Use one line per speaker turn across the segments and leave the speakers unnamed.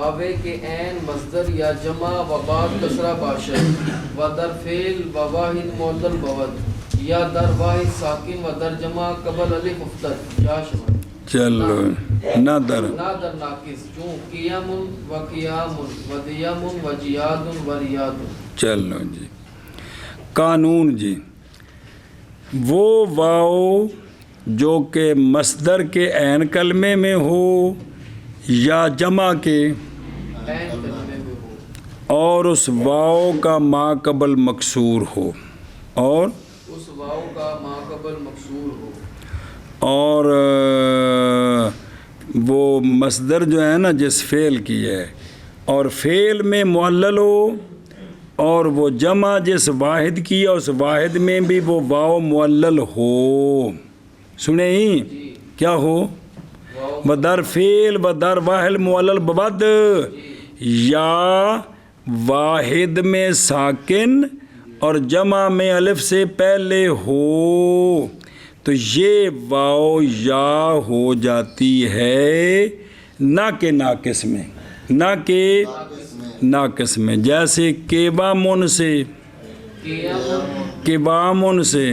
واوے کے عین مصدر یا جمع و بعد کسرہ باشد و در فعل و واحد معلل بود یا در واحد ساکن و در جمع قبل الف افتد یا شمد
چلو نہ در
ناقص چون قیام و قیام و دیم و جیاد و ریاد.
چلو جی قانون جی وہ واؤ جو کہ مصدر کے عین کلمے میں ہو یا جمع کے
عین کلمے میں ہو
اور اس واؤ کا ما قبل مکسور ہو اور
اس واؤ کا ما قبل مکسور ہو
اور وہ مصدر جو ہے نا جس فعل کی ہے اور فعل میں معلل ہو اور وہ جمع جس واحد کی ہے اس واحد میں بھی وہ واؤ معلل ہو. سنیں ہی کیا ہو بدر فعل بدر واحد معلل بود یا واحد میں ساکن اور جمع میں الف سے پہلے ہو تو یہ واؤ یا ہو جاتی ہے نہ کہ ناقص میں نہ کہ ناقص میں جیسے کیوامن سے کیوامن سے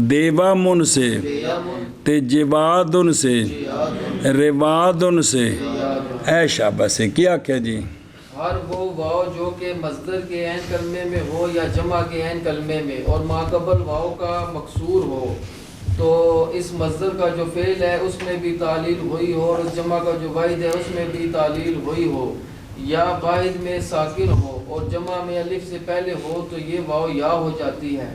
دیوامن سے تجوادن سے روادن سے اے شابہ سے کیا کیا جی
ہر وہ واؤ جو کہ مصدر کے عین کلمے میں ہو یا جمع کے عین کلمے میں اور ما قبل واؤ کا مکسور ہو تو اس مصدر کا جو فعل ہے اس میں بھی تعلیل ہوئی ہو اور اس جمع کا جو واحد ہے اس میں بھی تعلیل ہوئی ہو یا واحد میں ساکن ہو اور جمع میں الف سے پہلے ہو تو یہ واؤ یا ہو جاتی ہے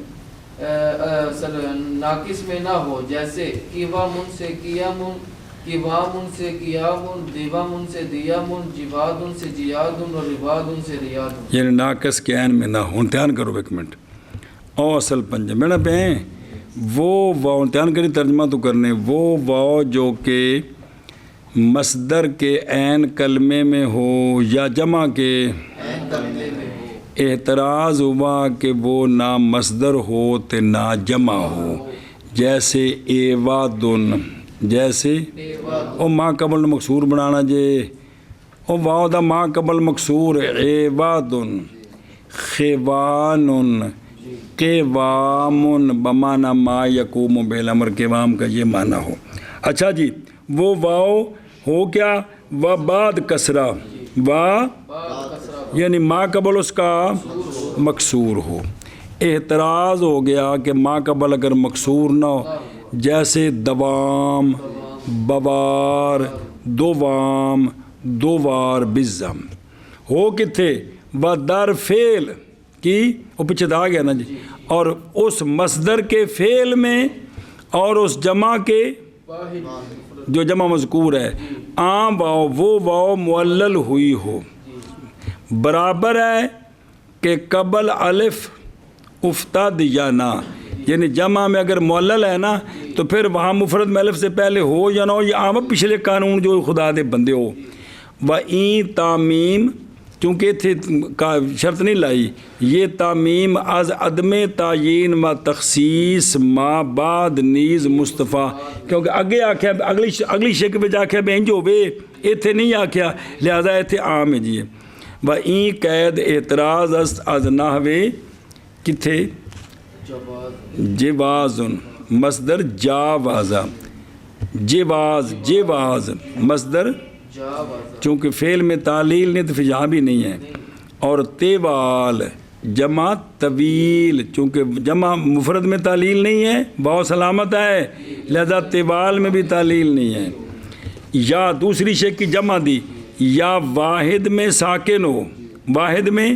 ناقص میں نہ ہو جیسے کیوامن سے کیامن کیوامن سے کیامن دیوامن سے دیامن جیوادن سے جیادن اور روادن سے ریادن
یعنی ناقص کے عین میں نہ ہو. امتحان کرو ایک منٹ او اصل پنجہ میرا پہ وہ واؤ امتحان کری ترجمہ تو کرنے وہ واؤ جو کہ مصدر کے عین کلمے میں ہو یا جمع کے اعتراض ہوا کہ وہ نہ مصدر ہو تے نہ جمع ہو جیسے ایوادن جیسے او ما قبل مکسور بنانا جے او واؤ دا ما قبل مکسور ایوادن خیوانن قیوامن بمانا ما یقوم بالامر قیوام کا یہ معنی ہو. اچھا جی وہ واؤ ہو کیا و بعد کسرہ و یعنی ما قبل اس کا مکسور ہو. اعتراض ہو گیا کہ ما قبل اگر مکسور نہ ہو جیسے دوام بوار دوام دووار بزم ہو کتھے و در فعل کی وہ پیچھے آ گیا نا جی اور اس مصدر کے فعل میں اور اس جمع کے جو جمع مذکور ہے عام واؤ وہ واؤ معلل ہوئی ہو برابر ہے کہ قبل الف افتاد یا نہ یعنی جمع میں اگر معلل ہے نا تو پھر وہاں مفرد میں الف سے پہلے ہو یا نہ ہو یہ عام پچھلے قانون جو خدا دے بندے ہو و این تعمیم چونکہ تھے شرط نہیں لائی یہ تعمیم از عدم تعین و تخصیص ما بعد نیز مصطفیٰ کیونکہ اگے آکھیا اگلی شک میں جا کے بینج ہوئے ایتھے نہیں آکھیا لہذا ایتھے عام ہے جی و این قید اعتراض است از نحوے کتھے جوازن مصدر جاوازا جواز جواز مصدر چونکہ فعل میں تعلیل نہیں تو پھر یہاں بھی نہیں ہے اور تیوال جمع طویل چونکہ جمع مفرد میں تعلیل نہیں ہے واو سلامت ہے لہذا تیوال میں بھی تعلیل نہیں ہے. یا دوسری شے کی جمع دی یا واحد میں ساکن ہو واحد میں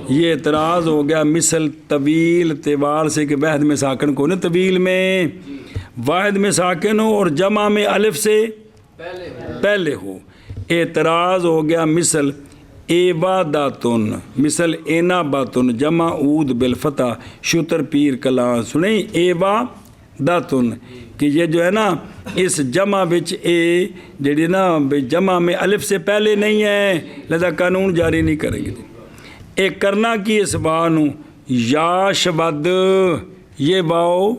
یہ اعتراض ہو گیا مثل طویل تیوال سے کہ واحد میں ساکن کو نا طویل میں واحد میں ساکن ہو اور جمع میں الف سے پہلے ہو. اعتراض ہو گیا مثل ایواداتن مثل ایناباتن جمع عود بالفتح شتر پیر کلان سنیں ایواداتن کہ یہ جو ہے نا اس جمع وچ اے جڑی نا جمع میں الف سے پہلے نہیں ہے لہذا قانون جاری نہیں کریں گے. ایک کرنا کی اس بانو یا شبد یہ واؤ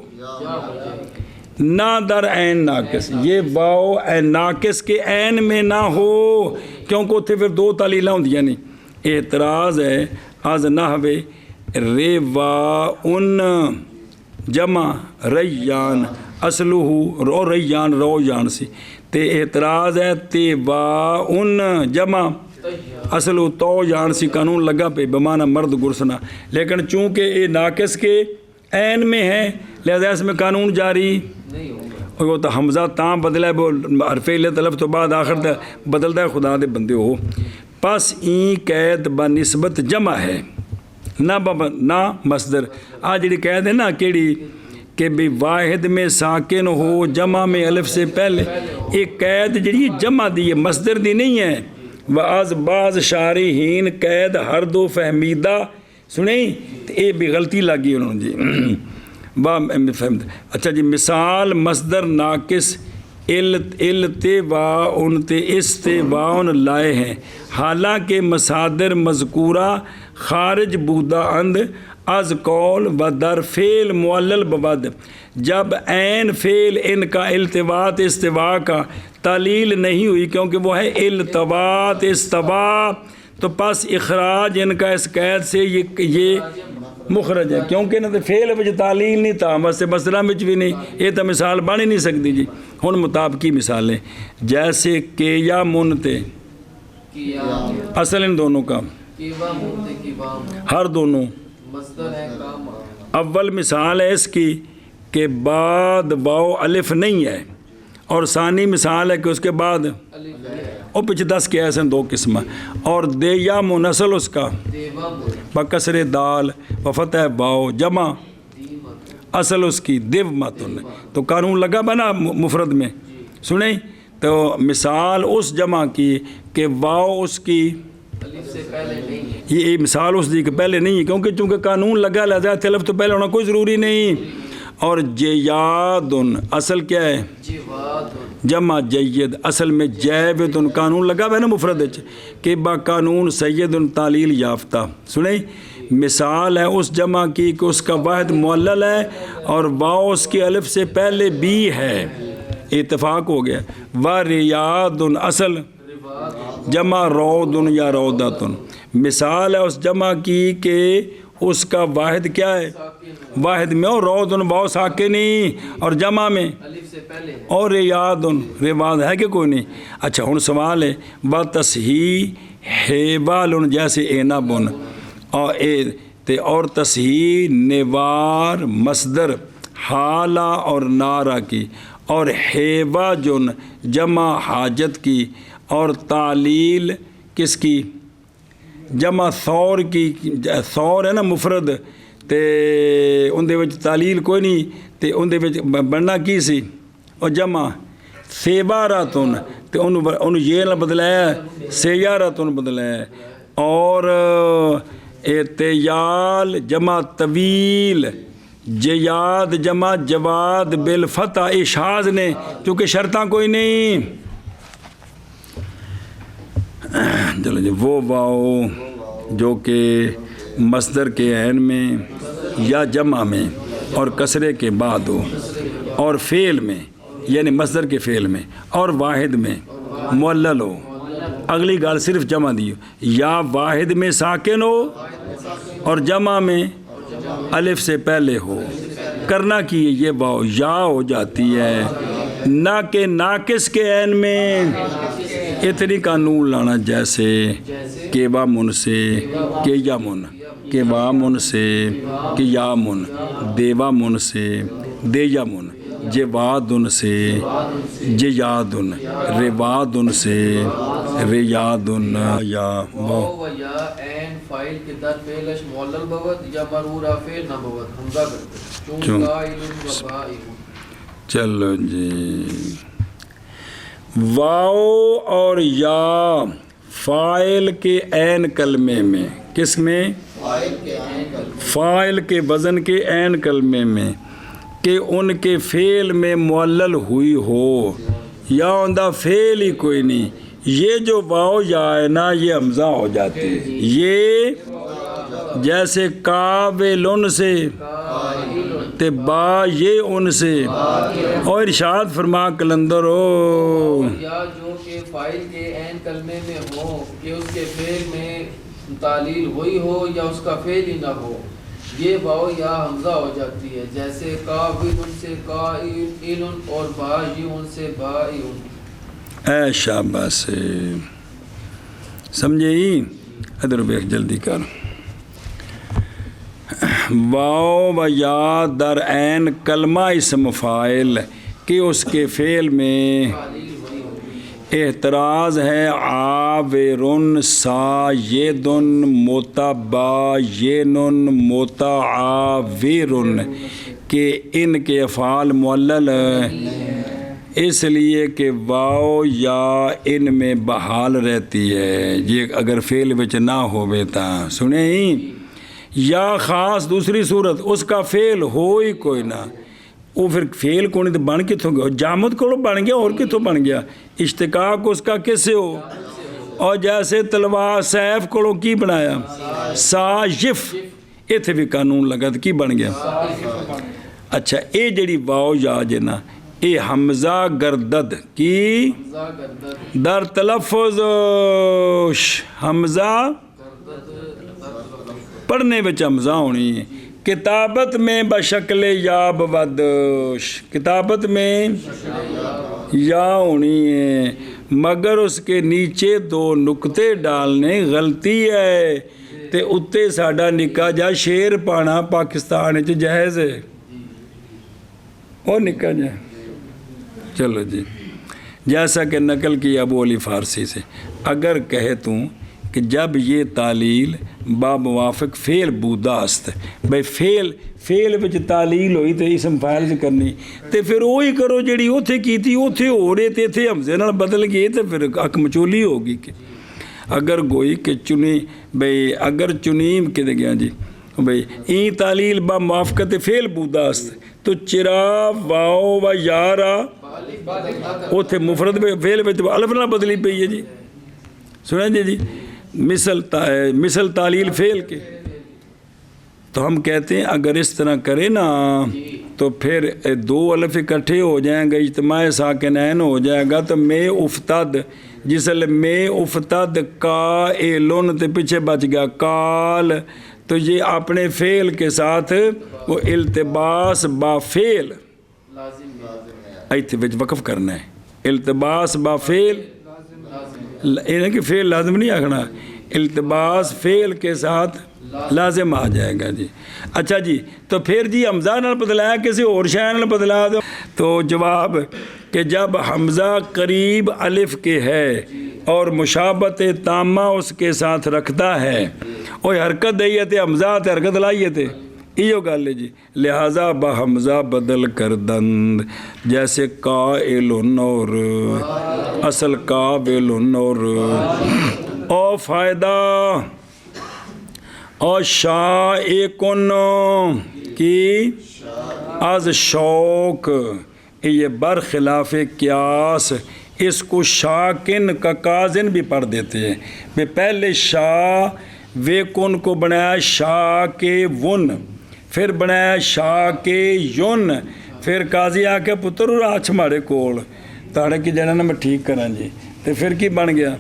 نہ در عین ناقص، یہ واو عین ناقص کے عین میں نہ ہو، کیونکہ اتنے پھر دو تعلیلاں ہوندیاں نہیں۔ اعتراض ہے از نحو ریواؤن جمع ریان اصلہ رو ریان رو جان سی، تے اعتراض ہے تیواؤن جمع اصل تو جان سی، قانون لگا پہ بمانا مرد گرسنا، لیکن چونکہ یہ ناقص کے عین میں ہے لہذا اس میں قانون جاری
نہیں ہوگا۔
وہ تو حمزہ تاں بدلا ہے، وہ حرف علت الف تو بعد آخر بدلتا ہے، خدا دے بندے ہو۔ پس این قید بنسبت جمع ہے نہ مصدر۔ آ جڑی قید ہے نا کیڑی کہ بھی واحد میں ساکن ہو جمع میں الف سے پہلے، ایک قید جڑی جمع دی ہے مصدر دی نہیں ہے۔ وَاَز بعض شارحین قید ہر دو فہمیدہ سنیں تو یہ بھی غلطی لگی انہوں نے جی اچھا جی مثال مصدر ناقص التواء تے استواء لائے ہیں، حالانکہ مصادر مذکورہ خارج بودہ اند از قول و در فعل معلل ببد، جب عین فعل ان کا التواء استواء کا تعلیل نہیں ہوئی کیونکہ وہ ہے التواء استواء، تو پس اخراج ان کا اس قید سے یہ مخرج ہے، کیونکہ نہ تو فعل وچ تعلیل نہیں تھا، ویسے مسئلہ وچ بھی نہیں، یہ تو مثال بن ہی نہیں سکتی جی۔ ہن مطابقی مثالیں جیسے کہ یا منتے اصل ان دونوں کا ہر دونوں اول مثال ہے اس کی کہ بعد واو الف نہیں ہے، اور ثانی مثال ہے کہ اس کے بعد اور پیچھے 10 کے ایسے دو قسم، اور دے یا منسل اس کا بکسر دال و فتح واو جمع اصل اس کی دیو ماتن، تو قانون لگا بنا مفرد میں سنیں، تو مثال اس جمع کی کہ واو اس کی یہ مثال اس دی کہ پہلے نہیں ہے، کیونکہ چونکہ قانون لگا لہذا الف تو پہلے ہونا کوئی ضروری نہیں۔ اور جیادن اصل کیا ہے جمع جید، اصل میں جیودن قانون لگا ہے نا مفرد کہ با قانون سیدن تعلیل یافتہ سنیں، مثال ہے اس جمع کی کہ اس کا واحد معلل ہے اور واو اس کی الف سے پہلے بھی ہے، اتفاق ہو گیا۔ وریادن اصل جمع رودن یا رودتن، مثال ہے اس جمع کی کہ اس کا واحد کیا ہے واحد میں اور رودن واو ساکنی اور جمع میں اور ریادن ریواد ہے کہ کوئی نہیں۔ اچھا ہن سوال ہے با تصحیح حیوالن جیسے اینا بن اور تصحیح نوار مصدر حالہ اور نارا کی، اور حیوا جن جمع حاجت کی، اور تعلیل کس کی جمع ثور کی، ثور ہے نا مفرد تے اندے وچ تعلیل کوئی نہیں تے اندے وچ بننا کی سی اور جمع سیباراتن تے انہوں یہ نہ بدلایا سیاراتن بدلایا، اور اعتیال جمع طویل، جیاد جمع جواد بالفتح اشاز نے کیونکہ شرطاں کوئی نہیں۔ چلو جی وہ واو جو کہ مصدر کے عین میں یا جمع میں اور کسرے کے بعد ہو اور فعل میں یعنی مصدر کے فعل میں اور واحد میں معلل ہو، اگلی گال صرف جمع دی ہو، یا واحد میں ساکن ہو اور جمع میں الف سے پہلے ہو، کرنا کی یہ واو یا ہو جاتی ہے، نہ کہ ناقص کے عین میں اتنی قانون لانا جیسے کہ وا من سے کہ یا من، کہ وا من سے کہ یا من، دیوا من سے دے یا من، جوادن سے جیادن، روادن سے ریادن، یا
واو و یا عین فاعل کے در فعلش معلل بود یا مرورہ فعل نہ بود حمزہ کرتے چون قائل و بائل۔
چلو جی واو اور یا فاعل کے عین کلمے میں، کس میں فاعل کے وزن کے عین کلمے میں کہ ان کے فعل میں معلل ہوئی ہو یا ان دا فعل ہی کوئی نہیں، یہ جو واو یا ہے نا یہ حمزہ ہو جاتی ہے، یہ جیسے قابلن سے تے با یہ ان سے اور ارشاد فرما کلندر ہو
یا جو کہ فاعل کے عین کلمے میں ہو کہ اس کے فعل میں تعلیل ہوئی ہو یا اس کا فعل ہی نہ ہو، یہ واو یا حمزہ ہو جاتی ہے، جیسے قابل سے قائل اور باعث سے باعث۔
اے شاباش، سمجھے ہی؟ ادھر بیک جلدی کر۔ واو و یا در عین کلمہ اسم فاعل کہ اس کے فعل میں احتراز ہے عاورن سایدن متباینن متعاورن کہ ان کے افعال معلل اس لیے کہ واو یا ان میں بحال رہتی ہے، یہ اگر فعل وچ نہ ہوئے تا سنیں ہی یا خاص دوسری صورت اس کا فعل ہو ہی کوئی نہ، وہ پھر فعل کو نہیں تو بن کتوں گیا، جامد کو بن گیا اور کتوں بن گیا، اشتقاق اس کا کس سے ہو؟ اور جیسے تلوار سیف کو کی بنایا سایف، اتنے بھی قانون لگا تو کی بن گیا۔ اچھا اے جڑی واو یا جنا اے حمزہ گردد کی در تلفظ، حمزہ پڑھنے بچ حمزہ ہونی ہے، کتابت میں بشکل یا بودش، کتابت میں یا ہونی ہے مگر اس کے نیچے دو نقطے ڈالنے غلطی ہے، تے اتے ساڈا نکا جا شیر پانا پاکستان چ جائز ہے، وہ نکا جا چلو جی، جیسا کہ نقل کی ابو علی فارسی سے، اگر کہے تو کہ جب یہ تعلیل با موافق فعل بوداست، بھئی فعل وچ تعلیل ہوئی تے اسم فاعل سے کرنی تے پھر وہی کرو جڑی اوتھے کیتی اوتھے ہو رہے تے تھے حمزے نال بدل گئے تے پھر اک مچولی ہوگی کہ اگر گوئی کہ چنی بھئی اگر چنیم کے دے گیا جی بھئی این تعلیل با موافقت فعل بوداست تو چرا واو و یارا اوتھے مفرد فعل وچ الف نہ بدلی پئی ہے جی، سنیں جی مثل تعلیل فعل کے، تو ہم کہتے ہیں اگر اس طرح کرے نا تو پھر دو الف اکٹھے ہو جائیں گے، اجتماع ساکنین ہو جائے گا، تو میں افتد جسل میں افتد قائلن تے پیچھے بچ گیا قال، تو یہ اپنے فعل کے ساتھ وہ التباس با فعل ایتھے وچ وقف کرنا ہے، التباس با فعل انہیں کہ فعل لازم نہیں آکھنا، التباس فعل کے ساتھ لازم آ جائے گا جی۔ اچھا جی تو پھر جی حمزہ نال بدلایا کسی اور شے نال بدلا دو، تو جواب کہ جب حمزہ قریب الف کے ہے اور مشابہت تامہ اس کے ساتھ رکھتا ہے، اوہ حرکت دئیے تے حمزہ تے حرکت لائیے تے ایو گل ہے جی، لہٰذا بحمزہ بدل کر دند جیسے قائلن اور اصل قابلن اور فائدہ اور شائقن کی از شوق، یہ برخلاف قیاس اس کو شاکن کا کازن بھی پڑھ دیتے ہیں، میں پہلے ویکن کو بنایا شا کے ون، پھر بنایا شا کے یون، پھر قاضی آ کے پتر آچ ماڑے کول تاڑے کی جڑا نا میں ٹھیک کراں جی، تے پھر کی بن گیا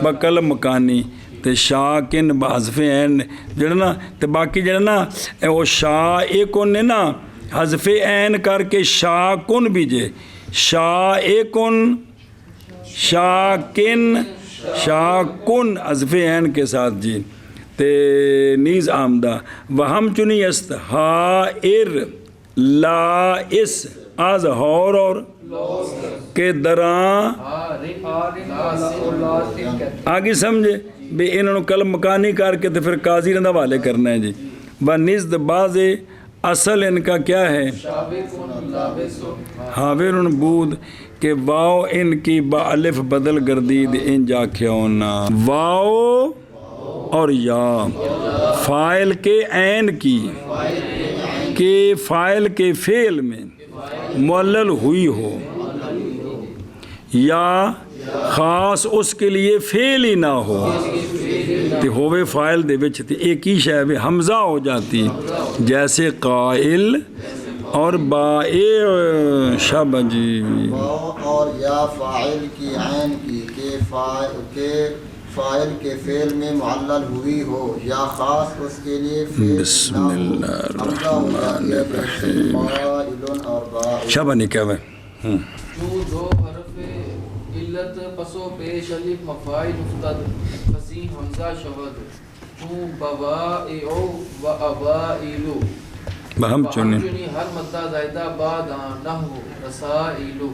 بقل مکانی تے شاکن بحذف عین جڑا نا، تے باقی جڑا نا وہ شائقن نے نا حذف عین کر کے شاکن بھی جے، شائقن شاکن شاکن حذف عین کے ساتھ جی، تے نیز آمدہ وہم چنی است ہائر لا اس از ہور اور کے دراں آگے سمجھے بھی انہوں نے کل مکانی کر کے تو پھر قاضی رندہ والے کرنا ہے جی، بنزد باز اصل ان کا کیا ہے حاورن بود کہ واو ان کی با الف بدل گردید ان جا کھیونا، واو اور یا فاعل کے عین کی کہ فاعل کے فعل میں معلل ہوئی ہو، یا ਖਾਸ ਉਸ کے لیے فعل ہی نہ ہو تے ہووے فاعل دے وچ تے ایک ہی شے وے حمزہ ہو جاتی جیسے قائل اور بائع شب جی
اور یا فاعل کی عین کی کہ فاعل کے فعل میں معلل ہوئی ہو یا خاص اس کے لیے فعل
بسم اللہ الرحمن الرحیم شب نہیں کہوے
جو دو حرف علت پسو پیش الف مفاعل مفتد فصیح حمزہ شود چون بوائع و ابائل
ہم چنیں
ہر مدہ زائدہ بعد نحو رسائل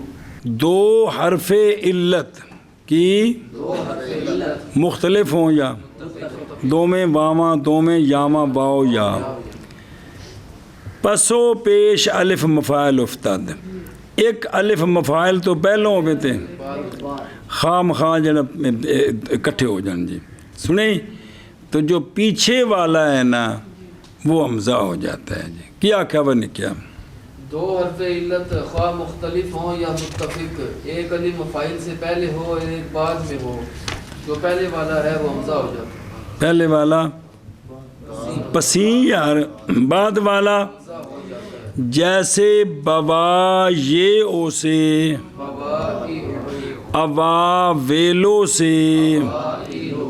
دو حرف علت کی مختلف ہوں یا دو میں واواں دو میں یاواں واو یا پسو پیش الف مفاعل افتد ایک الف مفاعل تو پہلوں ہوئے تھے خام خواہ جڑا اکٹھے ہو جان جی سنیں تو جو پیچھے والا ہے نا وہ حمزہ ہو جاتا ہے جی کیا خبر نے کیا
دو حرف علت خواہ مختلف ہوں یا متفق ایک الف مفاعل سے پہلے ہو ایک بعد میں ہو جو پہلے والا ہے وہ حمزہ ہو جاتا ہے
پہلے والا پسین یار بعد والا جیسے بوا یہ او سے اوا ویلو سے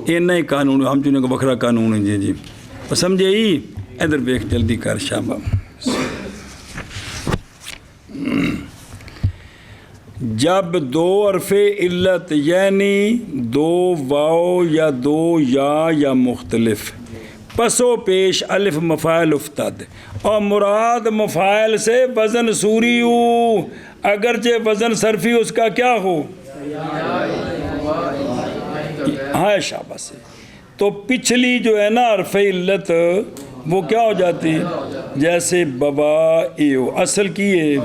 یہ نئے قانون ہم چنے کو بکھرا قانون ہے جی جی سمجھے ہی ادھر بیک جلدی کر شابہ جب دو حرف علت یعنی دو واو یا دو یا مختلف پسو پیش الف مفاعل افتد اور مراد مفاعل سے وزن سوری ہو اگرچہ وزن صرفی اس کا کیا ہو ہاں شابہ سے تو پچھلی جو ہے نا حرف علت وہ کیا ہو جاتی جیسے ببا ایو اصل کی ہے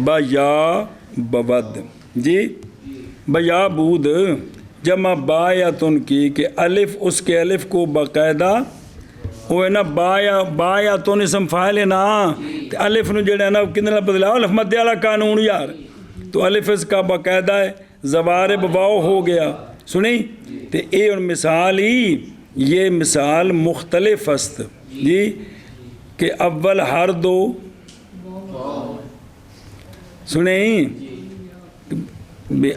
بیا ببد جی بیا بود جمع با یا تن کی کہ الف اس کے الف کو باقاعدہ وہ ہے نا با یا تن اسم فاعل ہے نا کہ الف نو جڑا ہے نا کتنا بدلا الف مدی والا قانون یار تو الف اس کا باقاعدہ ہے زوارب واو ہو گیا سنیں تو اے ان مثال ہی یہ مثال مختلف است جی کہ اول ہر دو سنیں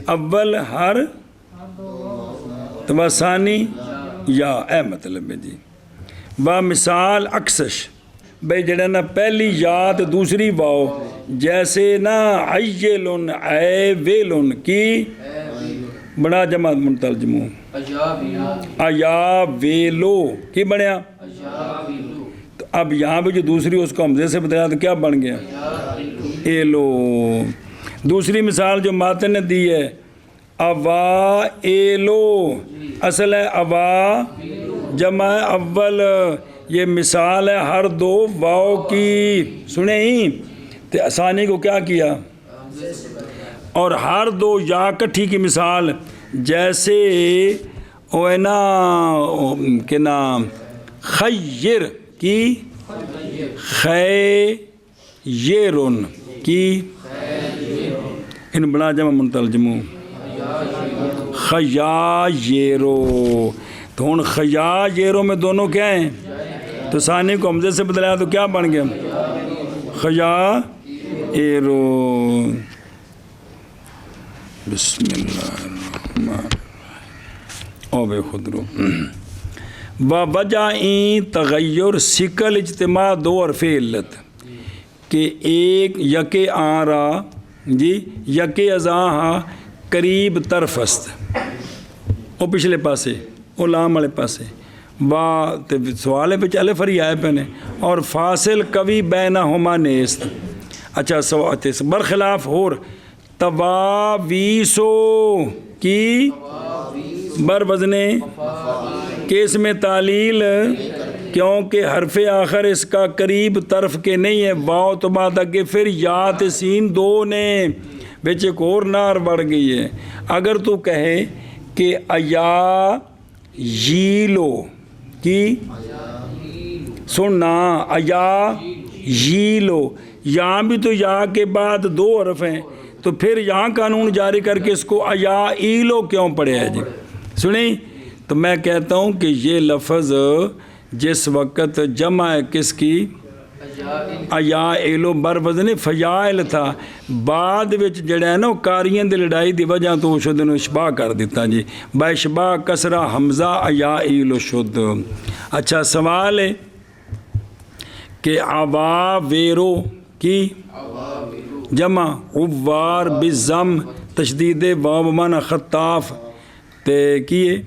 اول ہر توسانی یا اے مطلب ہے جی وہ مثال اکسش بھئی جڑا نا پہلی یاد دوسری واو جیسے نا عیلن اے ویلن کی بڑا جمع منترجمو ایا ویلو کی بنیا تو اب یہاں بھی جو دوسری اس کو حمزے سے بتایا تو کیا بن گیا ایلو دوسری مثال جو ماتن نے دی ہے اوا ایلو اصل ہے اوا جمع اول یہ مثال ہے ہر دو واو کی سنیں ہی تو آسانی کو کیا کیا اور ہر دو یا کٹھی کی مثال جیسے وہ ہے نا کہ نام خیر کی خیرن کی ان بنا جمع منترجمو خیایرو تو ان خیایرو میں دونوں کیا ہیں تو ثانی کو حمزے سے بدلایا تو کیا بن گیا خیایرو بسم اللہ الرحمن او بے خود رو وجہ تغیر سکل اجتماع دو حرف علت کہ ایک یک آرا جی یک ازاں قریب طرف است وہ پچھلے پاسے وہ لام والے پاسے با سوالے پہ الف ہی آئے پہنے اور فاصل کبھی بینہما نیست اچھا برخلاف ہور تواویسو کی بر وزنے کیس میں تعلیل کیونکہ حرف آخر اس کا قریب طرف کے نہیں ہے واو تو بعد اگے پھر یا سین دو نے بچ ایک اور نار بڑھ گئی ہے اگر تو کہے کہ ایا ییلو کی سننا ایا ییلو یہاں بھی تو یا کے بعد دو حرف ہیں تو پھر یہاں قانون جاری کر کے اس کو ایلو کیوں پڑھے ہے جی؟ سنیں، تو میں کہتا ہوں کہ یہ لفظ جس وقت جمع ہے کس کی؟ ایلو بر وزن فیائل تھا، بعد وچ جڑا ہے نا کاریاں دی لڑائی دی وجہ تو شد نو اشباہ کر دیتا جی، با اشباہ کسرہ حمزہ ایلو شد۔ اچھا سوال ہے کہ عواویرو کی جمع عوار بالضم تشدید واو مانا خطاف تے کیے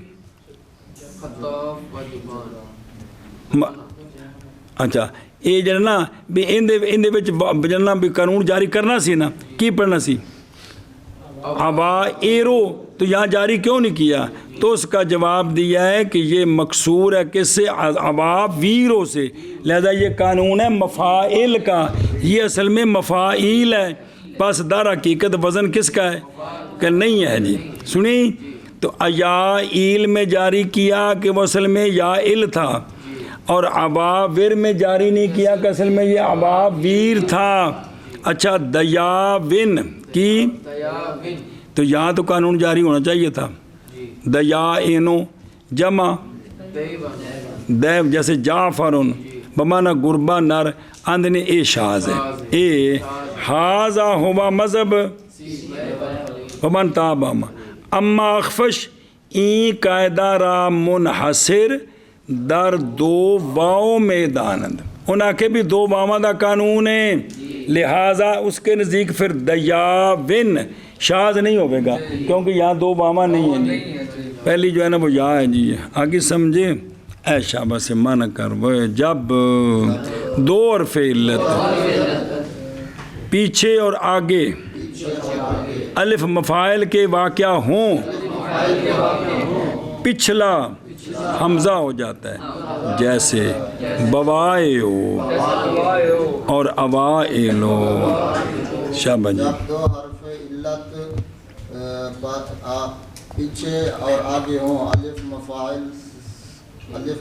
اچھا یہ جڑا نا بھی اندے وچ جڑا بھی قانون جاری کرنا سی نا، کی پڑھنا سی؟ ایرو، تو یہاں جاری کیوں نہیں کیا؟ تو اس کا جواب دیا ہے کہ یہ مکسور ہے کس سے؟ ویرو سے، لہذا یہ قانون ہے مفاعل کا، یہ اصل میں مفاعیل ہے، پس در حقیقت وزن کس کا ہے؟ کہ نہیں ہے جی۔ سنیں، تو ایل میں جاری کیا کہ وہ اصل میں یائل تھا، اور عواور میں جاری نہیں کیا کہ اصل میں یہ عواویر تھا۔ اچھا دیاون کی، تو یہاں تو قانون جاری ہونا چاہیے تھا، دیاینو جمع دیو جیسے جعفرن بمانا گربا نر اندنے اے شاز ہے، اے حاضا ہوا مذہب بمن تابام اما اخفش این قاعدہ را منحصر در دو واؤ میدانند، انہاں کے بھی دو واؤں دا قانون ہے، لہٰذا اس کے نزدیک پھر دیاون شاذ نہیں ہوئے گا کیونکہ یہاں دو واؤں نہیں ہیں جی، پہلی جو ہے نا وہ یا ہے جی، آگے سمجھے؟ اے شابہ سے منع کر وہ جب دو حرف علت پیچھے اور آگے الف مفاعل کے واقعہ ہوں، پچھلا حمزہ ہو جاتا ہے، جیسے بوائیو اور اوائلو۔ شابہ جی،
جب دو حرف علت پیچھے اور آگے ہوں، الف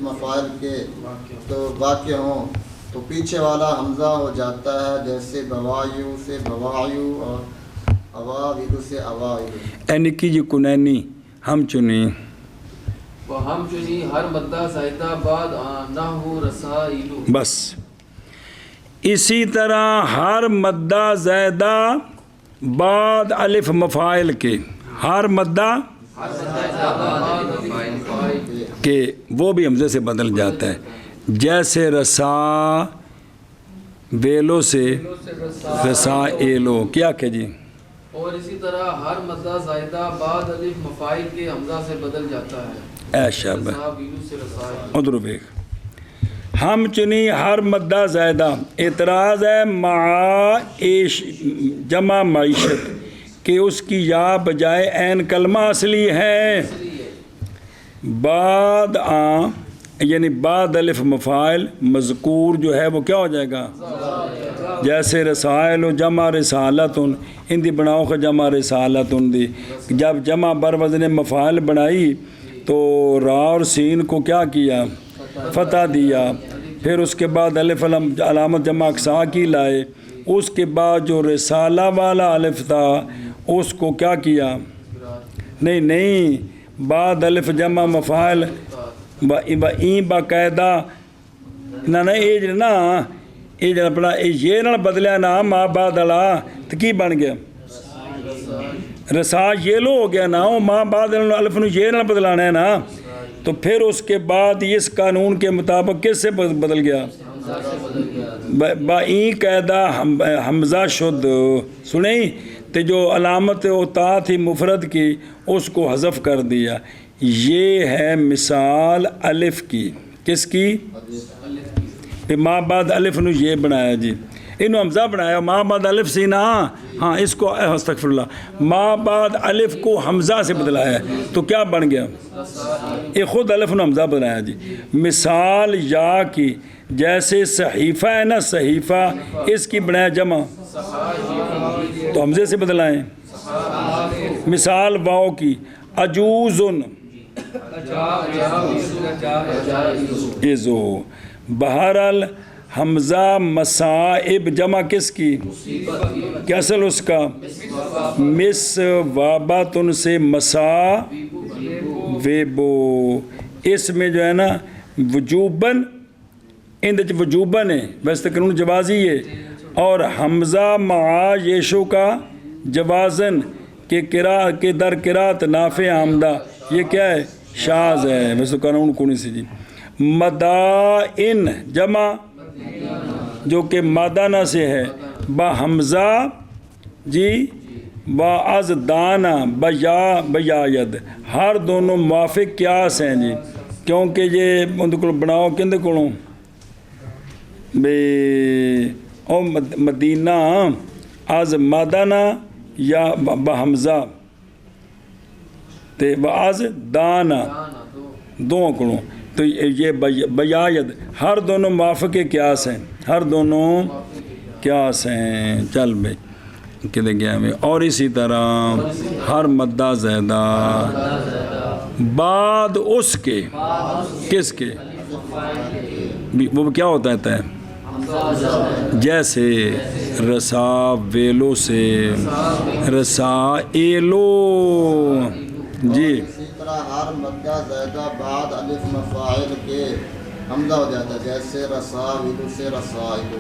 مفاعل کے تو واقع ہوں تو پیچھے والا حمزہ ہو جاتا ہے، جیسے بوائیو سے بوائیو اور اواویلو سے اوائلو۔
اے نکی جی کنینی ہم چنی
ہم چنی ہر مدہ زائدہ بعد نحو رسائلو،
بس اسی طرح ہر مدہ زائدہ بعد الف مفاعل کے، ہر مدہ کہ وہ بھی حمزے سے بدل جاتا ہے، جیسے رسا ویلو سے رسا ایلو، کیا کہ جی؟
اور اسی طرح ہر مدہ زائدہ بعد الف مفاعل کے حمزہ سے بدل جاتا ہے،
اے شابہ
رسائلو سے رسائل۔
ادھر بیک ہم چنی ہر مدہ زائدہ، اعتراض ہے مع جمع معیشت کہ اس کی یا بجائے عین کلمہ اصلی ہے، بعد یعنی بعد الف مفاعل مذکور جو ہے وہ کیا ہو جائے گا؟ جیسے رسائل و جمع رسالتن، ان دی بناؤ کا جمع رسالتن دی، جب جمع بر وزن مفاعل بنائی تو را اور سین کو کیا کیا؟ فتح دیا، پھر اس کے بعد الف علامت جمع اقصا کی لائے، اس کے بعد جو رسالہ والا الف تھا اس کو کیا کیا؟ نہیں بعد الف جمع مفاعل این باقاعدہ نہ یہ جب اپنا یہ نہ بدلیا نا ماں بعد اللہ تو کی بن گیا؟ رسا یہ لو ہو گیا نا، ماں بعد الف نو یہ نہ بدلانا ہے نا، تو پھر اس کے بعد اس قانون کے مطابق کس سے بدل گیا؟ با این قاعدہ حمزہ شد، سنیں تو جو علامت اتا تھی مفرد کی اس کو حذف کر دیا۔ یہ ہے مثال الف کی، کس کی؟ پھر ماں بعد الف نو یہ بنایا جی، انہوں حمزہ بنایا، ماں بعد الف سی نا، ہاں اس کو استغفر اللہ، ماں بعد الف کو حمزہ سے بدلایا ہے تو کیا بن گیا؟ یہ خود الف نو حمزہ بنایا جی۔ مثال یا کی جیسے صحیفہ ہے نا، صحیفہ اس کی بنایا جمع تو حمزے سے بدلائیں۔ مثال واؤ کی عجوزن ازو، بہرحال حمزہ مصائب جمع کس کی؟ کیا اصل اس کا؟ مس واباتن سے مسا ویبو. اس میں جو ہے نا وجوباً اندچ وجوباً ہے، ویسے تو قانون جوازی ہے، اور حمزہ مع یشو کا جوازن کے در قرات نافع آمدہ، یہ کیا ہے؟ شاذ ہے، ویسے تو قانون کو نہیں سی جی. مدائن جمع جو کہ مادانہ سے ہے، با حمزہ جی با از دانا بیاید، ہر دونوں موافق قیاس ہیں جی، کیونکہ یہ ان کو بناؤ کندے کو بے او مدینہ از مادانہ یا با حمزہ تے با از دانا دونوں کو، تو یہ بیاید ہر دونوں موافق قیاس ہیں، ہر دونوں قیاس ہیں. چل بھائی کدھر گیا میں. اور اسی طرح ہر مدہ زیدہ بعد اس کے، کس کے؟ وہ کیا ہوتا ہے؟ جیسے رسا ویلو سے رسا ایلو جی.
اسی طرح ہر مدہ زیدہ بعد الف مفاعل کے حمزہ ہو جاتا ہے، جیسے رسا ویلو سے رسائل.